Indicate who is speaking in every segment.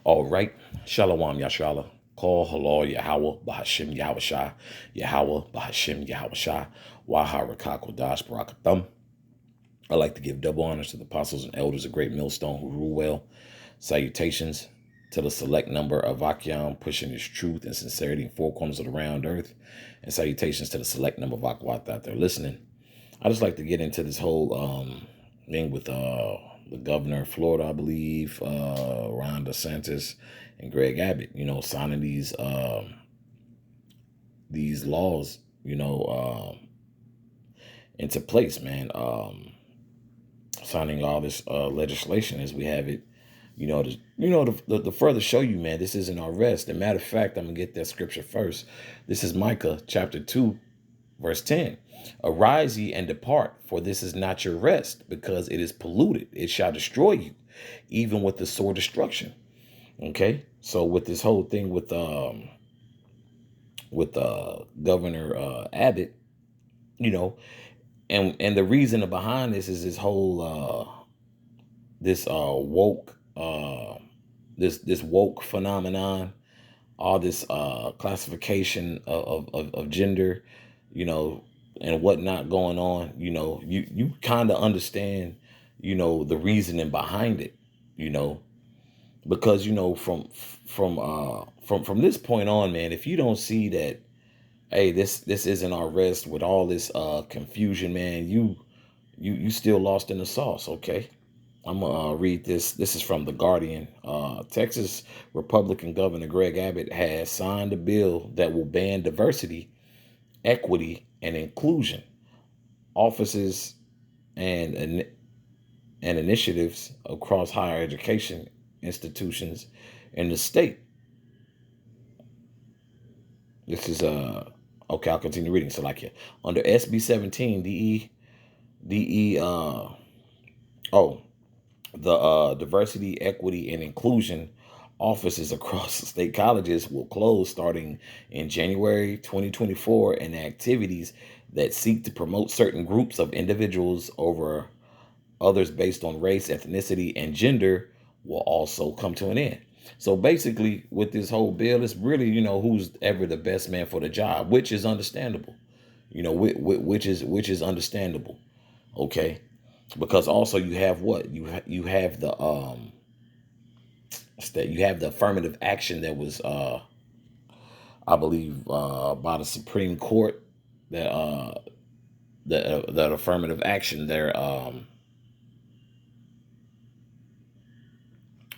Speaker 1: All right. Shalom Yashala. Call halal Yahweh Bahashim Yahweh Shah. Yahweh Bahashim Yahweh Shah. Waharakah Kodash Barakathum. I like to give double honors to the apostles and elders of Great Millstone who rule well. Salutations to the select number of Akyam pushing his truth and sincerity in four corners of the round earth. And salutations to the select number of Akwat out there listening. I just like to get into this whole thing with the governor of Florida, I believe, Ron DeSantis and Greg Abbott, signing these laws, into place, man. Signing all this legislation as we have it, the further show you, man, this isn't our rest. As a matter of fact, I'm gonna get that scripture first. This is Micah chapter 2, verse 10. Arise ye and depart, for this is not your rest, because it is polluted. It shall destroy you, even with the sore destruction. Okay, so with this whole thing with Governor Abbott, and the reason behind this is this whole this woke this woke phenomenon, all this classification of gender, and whatnot going on. You kind of understand, the reasoning behind it, because from this point on, man, if you don't see that, hey, this isn't our rest with all this confusion, man, you still lost in the sauce. Okay, I'm gonna read this. This is from The Guardian. Texas Republican Governor Greg Abbott has signed a bill that will ban diversity, equity, and inclusion offices and initiatives across higher education institutions in the state. This is okay. I'll continue reading. So, like, under SB 17, the diversity, equity, and inclusion offices across state colleges will close starting in January 2024, and activities that seek to promote certain groups of individuals over others based on race, ethnicity, and gender will also come to an end. So basically, with this whole bill, it's really, who's ever the best man for the job, which is understandable, which is understandable. Okay. Because also you have what you have the you have the affirmative action that was I believe by the Supreme Court, that that affirmative action they're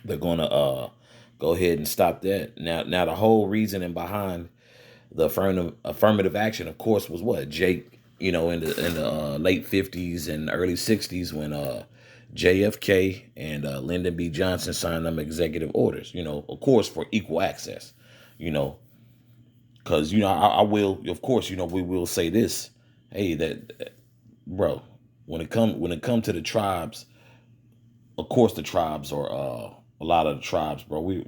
Speaker 1: gonna go ahead and stop that. Now the whole reasoning behind the affirmative action, of course, was what Jake, in the late 50s and early 60s, when JFK and Lyndon B. Johnson signed them executive orders, of course, for equal access, because I will, of course, we will say this, hey, that bro, when it come to the tribes, of course the tribes are a lot of the tribes, bro. We're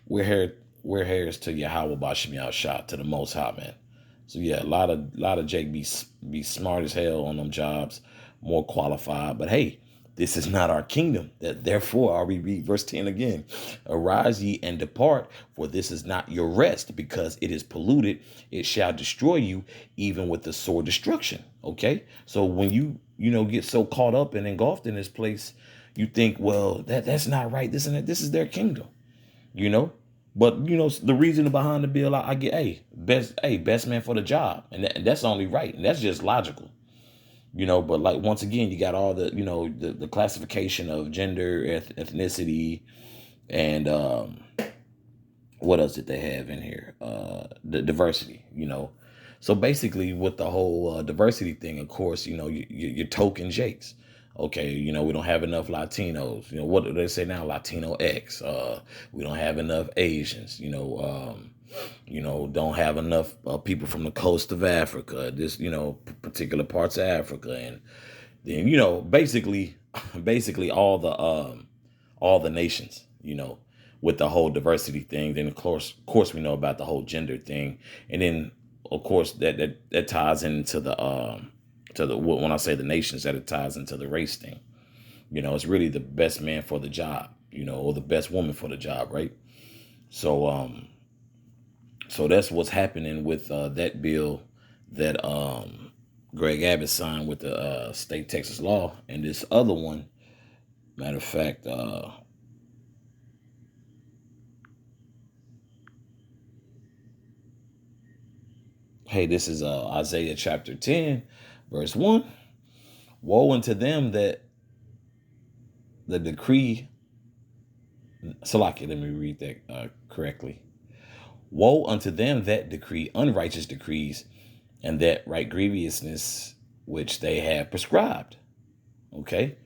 Speaker 1: here. We're heirs to Yahweh Bashim Yahshua, to the Most High, man. So yeah, a lot of Jake be smart as hell on them jobs, more qualified. But hey, this is not our kingdom. That therefore, I'll read verse 10 again. Arise ye and depart, for this is not your rest, because it is polluted. It shall destroy you, even with the sore destruction. Okay, so when you get so caught up and engulfed in this place, you think, well, that's not right. This is their kingdom, But the reason behind the bill, I get, best man for the job, and that's only right, and that's just logical, But like, once again, you got all the the classification of gender, ethnicity, and what else did they have in here? The diversity, So basically, with the whole diversity thing, of course, you're token Jakes. Okay, we don't have enough Latinos. What do they say now? Latino X. We don't have enough Asians. Don't have enough people from the coast of Africa. This, particular parts of Africa, and then basically all the nations. With the whole diversity thing. Then of course we know about the whole gender thing, and then of course that ties into the when I say the nations, that it ties into the race thing. It's really the best man for the job. or the best woman for the job, right? So so that's what's happening with that bill that Greg Abbott signed with the state Texas law, and this other one. Matter of fact, hey, this is Isaiah chapter 10, verse 1. Woe unto them that the decree, Salaki, let me read that correctly. Woe unto them that decree unrighteous decrees and that right grievousness which they have prescribed. Okay?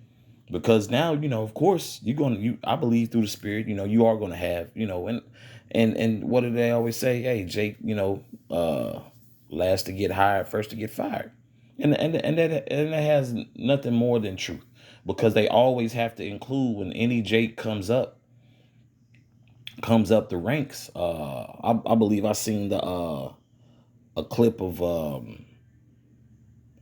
Speaker 1: Because now, of course, I believe through the Spirit, you are going to have, and what do they always say? Hey, Jake, last to get hired, first to get fired. And that has nothing more than truth, because they always have to include when any Jake comes up the ranks. I believe I seen a clip of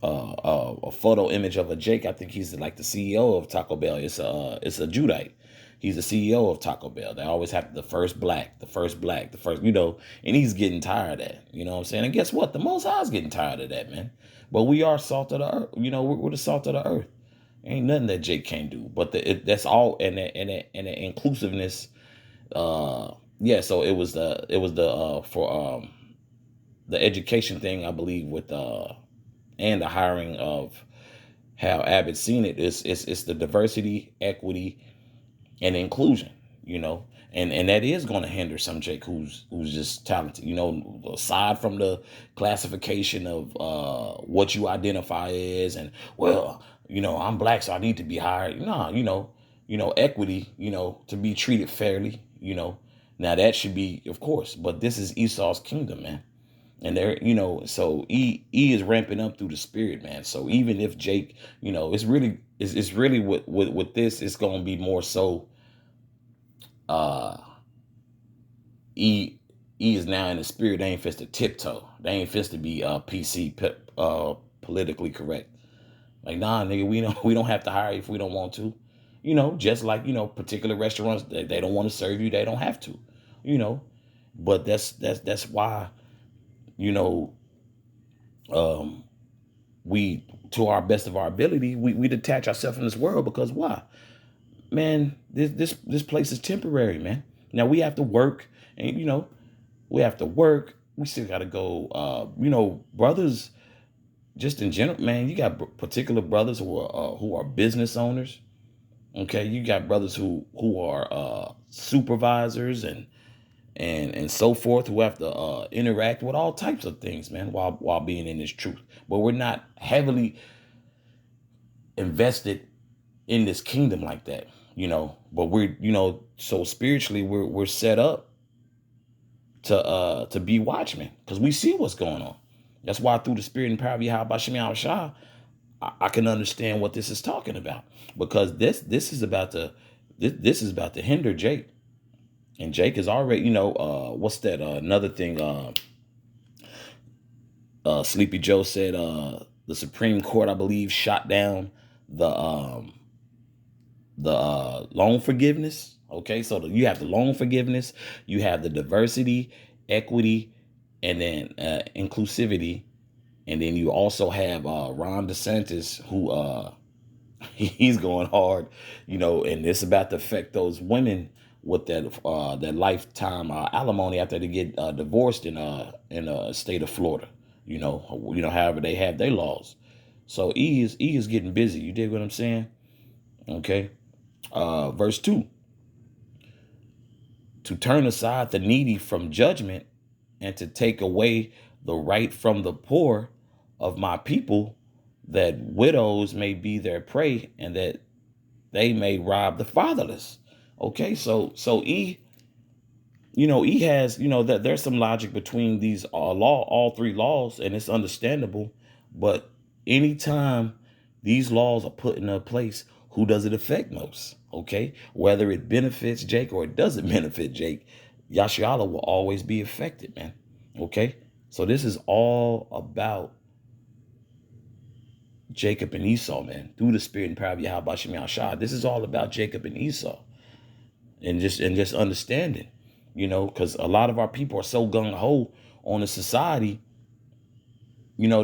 Speaker 1: a photo image of a Jake. I think he's like the CEO of Taco Bell. It's a Judite. He's the CEO of Taco Bell. They always have the first black, and he's getting tired of that. You know what I'm saying? And guess what? The Most High's getting tired of that, man. But we are salt of the earth. We're the salt of the earth. Ain't nothing that Jake can't do. But that's all, and the inclusiveness. Yeah. So it was the for the education thing, I believe, with and the hiring of how Abbott seen it is it's the diversity, equity, and inclusion, and that is going to hinder some Jake who's just talented, aside from the classification of what you identify as, and well, I'm black, so I need to be hired. Nah, equity, to be treated fairly, now that should be, of course, but this is Esau's kingdom, man. And there, so E is ramping up through the Spirit, man. So even if Jake, it's really with this, it's gonna be more so uh E is now in the Spirit. They ain't fist to tiptoe. They ain't fist to be PC politically correct. Like, nah, nigga, we don't have to hire you if we don't want to. Just like, particular restaurants, they don't want to serve you, they don't have to, but that's why, you know, um, we, to our best of our ability, we detach ourselves from this world, because why? Man, this place is temporary, man. Now we have to work, and we have to work. We still got to go. Brothers, just in general, man. You got particular brothers who are business owners. Okay, you got brothers who are supervisors and so forth, who have to interact with all types of things, man, while being in this truth. But we're not heavily invested in this kingdom like that, But we're, so spiritually we're set up to be watchmen, because we see what's going on. That's why through the Spirit and power of Yahweh Bashim Yahushua, I can understand what this is talking about, because this is about to hinder Jake. And Jake is already, what's that? Another thing. Sleepy Joe said the Supreme Court, I believe, shot down the loan forgiveness. Okay, so you have the loan forgiveness, you have the diversity, equity, and then inclusivity, and then you also have Ron DeSantis, who he's going hard, and it's about to affect those women with that lifetime alimony after they get divorced in a state of Florida. However they have their laws. So E is getting busy. You dig what I'm saying? Okay. Verse 2. To turn aside the needy from judgment, and to take away the right from the poor of my people, that widows may be their prey, and that they may rob the fatherless. Okay, so E, E has, that there's some logic between these all three laws, and it's understandable. But anytime these laws are put into place, who does it affect most? Okay, whether it benefits Jake or it doesn't benefit Jake, Yashiala will always be affected, man. Okay, so this is all about Jacob and Esau, man, through the Spirit and power of Yahweh Bashim Yahshua. This is all about Jacob and Esau. and just understanding, because a lot of our people are so gung ho on the society. Bro,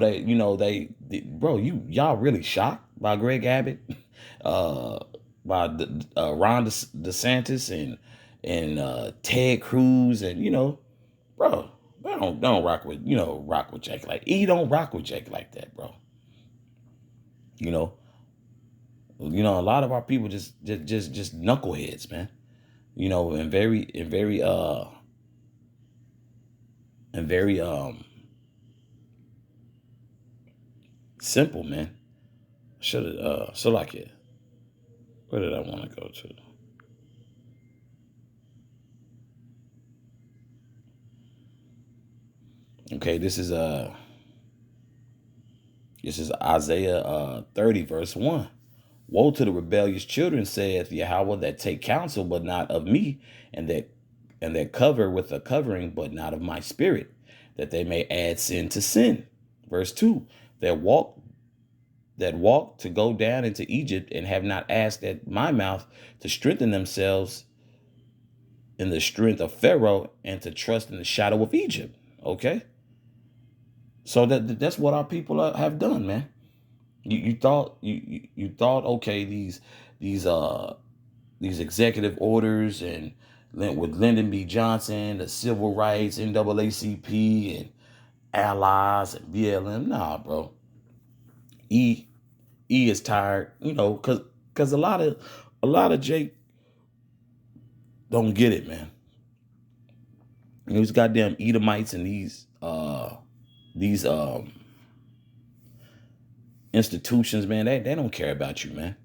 Speaker 1: y'all really shocked by Greg Abbott, uh, by Ron DeSantis and Ted Cruz, and bro, they don't rock with Jake like he don't rock with Jake like that, bro. You know, a lot of our people just knuckleheads, man. And very simple, man. Should have so like it. Where did I want to go to? Okay, this is Isaiah 30 verse 1. Woe to the rebellious children, saith Yahweh, that take counsel, but not of me, and that cover with a covering, but not of my spirit, that they may add sin to sin. Verse 2. That walk to go down into Egypt, and have not asked at my mouth to strengthen themselves in the strength of Pharaoh, and to trust in the shadow of Egypt. Okay, so that's what our people have done, man. You thought, okay, these executive orders, and with Lyndon B. Johnson, the civil rights, NAACP, and allies, and BLM. Nah, bro. E is tired, because a lot of Jake don't get it, man. These goddamn Edomites and these institutions, man, they don't care about you, man.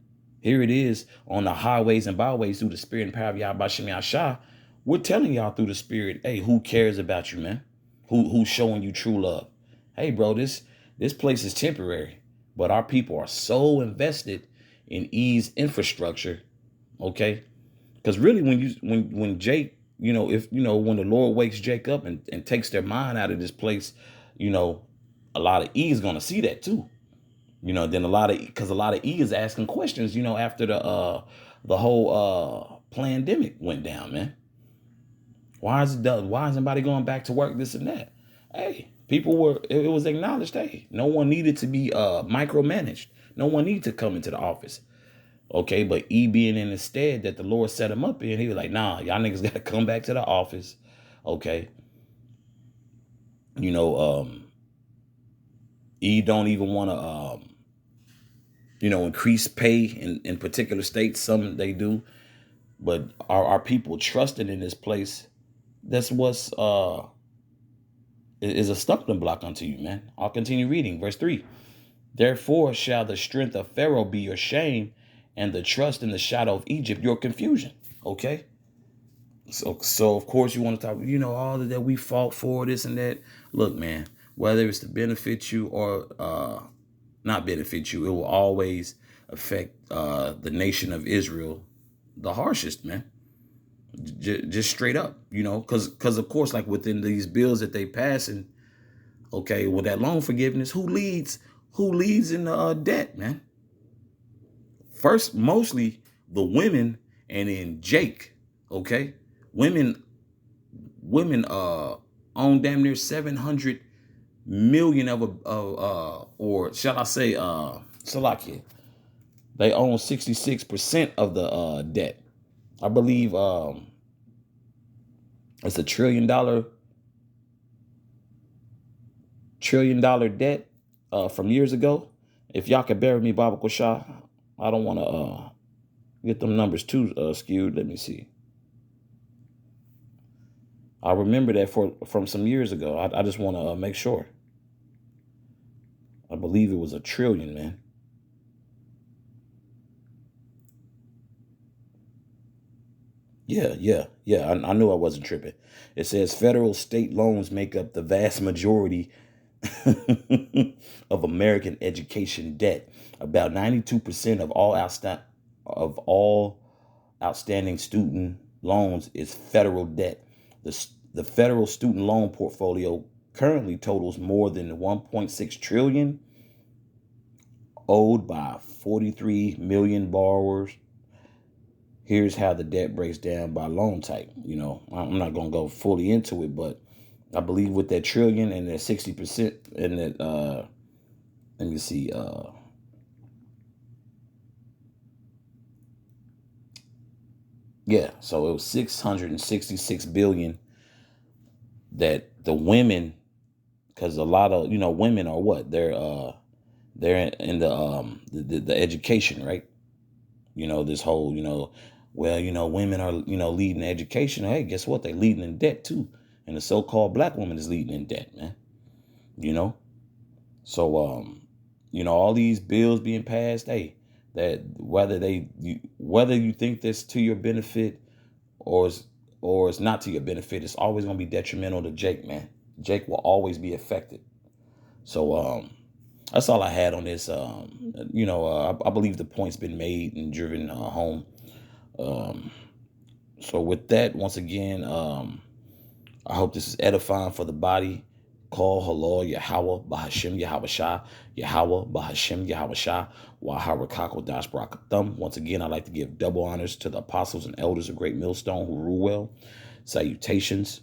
Speaker 1: Here it is on the highways and byways through the spirit and power of Yahweh Shem Yahshua. We're telling y'all through the spirit, hey, who cares about you, man? Who's showing you true love? Hey, bro, this place is temporary, but our people are so invested in E's infrastructure, okay? Because really, when Jake, when the Lord wakes Jake up and takes their mind out of this place, a lot of E is gonna see that too. Then because a lot of E is asking questions, after the whole pandemic went down, man. Why is anybody going back to work, this and that? Hey, it was acknowledged, hey, no one needed to be micromanaged. No one needed to come into the office. Okay, but E being in the stead that the Lord set him up in, he was like, nah, y'all niggas got to come back to the office. Okay. E don't even want to, increase pay in particular states. Some they do. But our people trusting in this place, that's what's is a stumbling block unto you, man. I'll continue reading. Verse 3. Therefore shall the strength of Pharaoh be your shame, and the trust in the shadow of Egypt your confusion. Okay. So of course you want to talk, all that we fought for, this and that. Look, man, whether it's to benefit you or not benefit you, it will always affect the nation of Israel the harshest, man. Just straight up, because of course, like within these bills that they passing, okay, with that loan forgiveness, who leads in the debt, man? First, mostly the women, and then Jake. Okay, women own damn near 700 million or shall I say, Salakia, they own 66% of the debt. I believe it's a trillion dollar debt from years ago. If y'all could bear with me, Baba Koshah, I don't want to get them numbers too skewed. Let me see. I remember that from some years ago. I just want to make sure. I believe it was $1 trillion, man. Yeah. I knew I wasn't tripping. It says federal state loans make up the vast majority of American education debt. About 92% of all outstanding student loans is federal debt. The federal student loan portfolio currently totals more than 1.6 trillion, owed by 43 million borrowers. here's how the debt breaks down by loan type. I'm not going to go fully into it, but I believe with that trillion and that 60% and that, let me see, yeah, so it was 666 billion that the women, because a lot of, women are what? They're in the education, right? This whole, well, women are, leading education. Hey, guess what? They're leading in debt too. And the so-called black woman is leading in debt, man. You know? So, all these bills being passed, hey, that whether you think this to your benefit or it's not to your benefit, it's always going to be detrimental to Jake, man. Jake will always be affected. So, that's all I had on this. I believe the point's been made and driven home. So with that, once again, I hope this is edifying for the body. Call Halal Yahweh Bahashim Yahweh Shah, Yahweh Bahashim Yahweh Shah, Waharakako Dash Barakathum. Once again, I'd like to give double honors to the apostles and elders of Great Millstone who rule well. Salutations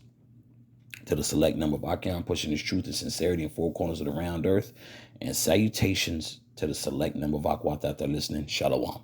Speaker 1: to the select number of Akim pushing his truth and sincerity in four corners of the round earth. And salutations to the select number of Akwat that they're listening. Shalom.